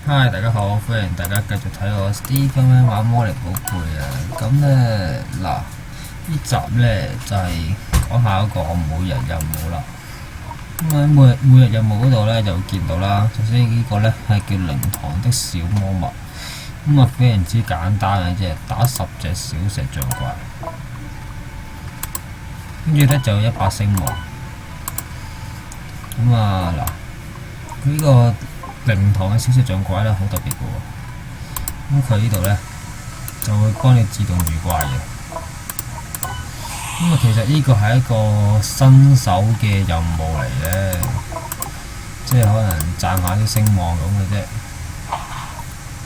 嗨，大家好，歡迎大家繼續睇我 Steven 玩魔力寶貝啊！咁呢，嗱，呢集呢就係講下一個每日任務啦。咁喺每日任務嗰度呢，就會見到啦。首先呢個呢係叫靈堂的小魔物，咁啊非常之簡單嘅啫，打10隻小石像怪，跟住呢就有100星王。咁啊嗱，呢個靈堂嘅小石像怪咧好特別嘅喎，咁佢呢度咧就會幫你自動遇怪嘅。咁啊，其實呢個係一個新手嘅任務嚟嘅，即係可能賺下啲聲望咁嘅啫。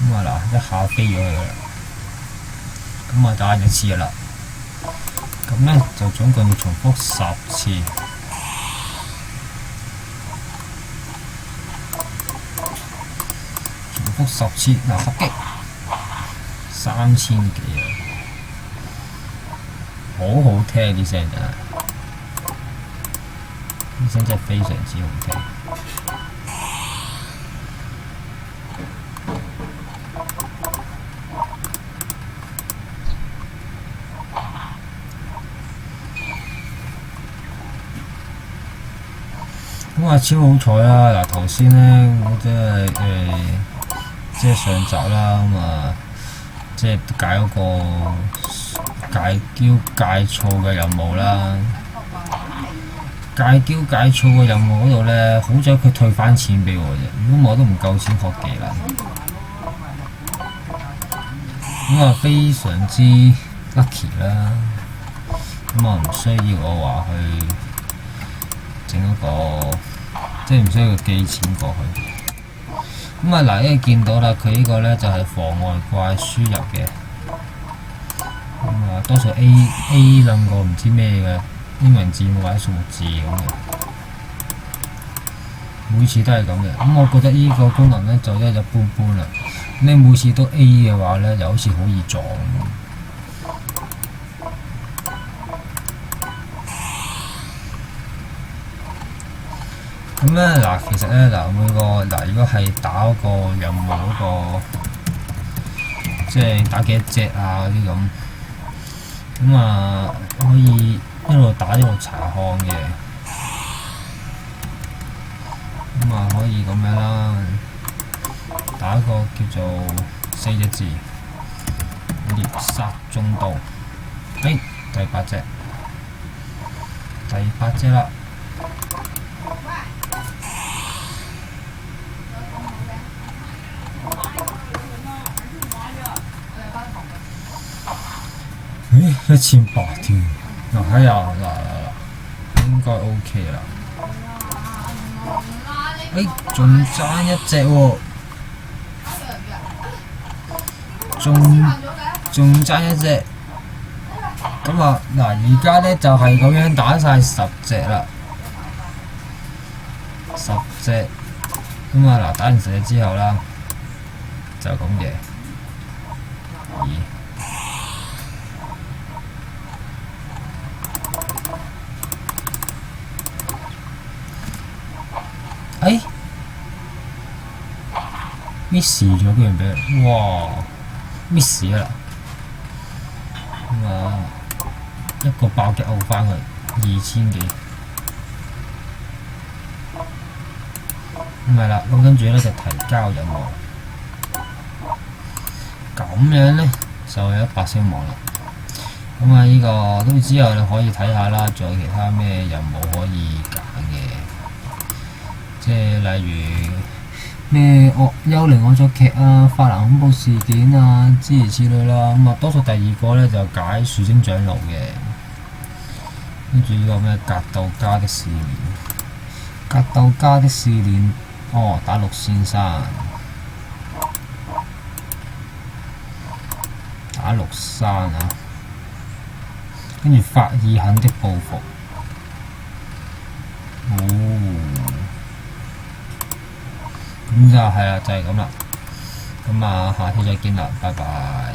咁啊嗱，一下飛咗去啦，咁啊打1次啦。咁咧就總共要重複10次。10次嗱，合擊3000幾啊，好好聽啲聲真係，啲聲真係非常之好聽。咁啊超好彩啦！嗱，頭先呢，我真係即係上集啦，咁啊，即係解嗰個戒驕戒躁嘅任務啦。戒驕戒躁嘅任務嗰度咧，好彩佢退翻錢俾我啫，如果我都唔夠錢學技能。咁啊，非常之 lucky 啦。咁啊，唔需要我話去整嗰個，即係唔需要寄錢過去。咁啊嗱，因為見到啦，佢呢個咧就係妨礙怪輸入嘅。咁啊，多數 A 兩個唔知咩嘅英文字母或者數目字咁嘅，每次都係咁嘅。咁我覺得呢個功能咧就一般般啦。你每次都 A 嘅話咧，就好似好易撞。咁咧嗱，其實咧嗱，每個嗱，如果係打嗰個任務嗰個，即係打幾多隻啊嗰啲咁，咁啊可以一路打一路查看嘅，咁啊可以咁樣啦，打一個叫做4隻字獵殺中毒，第8隻，第8隻啦。1800添，嗱睇下嗱，應該 OK 啦。仲爭1隻喎，仲爭1隻。咁啊嗱，而家咧就係咁樣打晒10隻啦，10隻。咁啊嗱，打完10隻之後啦，就咁嘅。咦？miss 咗居然俾人，哇 miss 啦！咁啊，一個爆擊 out 翻去2000幾，唔係啦，咁跟住咧就提交任務，咁樣咧就有100星王啦。咁啊，呢個都之後你可以睇下啦，仲有其他咩任務可以揀嘅，即係例如咩幽靈惡作劇啊、法蘭恐怖事件啊諸如此類啦。咁啊，多數第2個咧就解樹精長老嘅，跟住呢個咩格鬥家的試煉，格鬥家的試煉，打6先生，打6山啊，跟住法爾肯的報復，咁就係啦，就係咁啦。咁啊，下期再見啦，拜拜。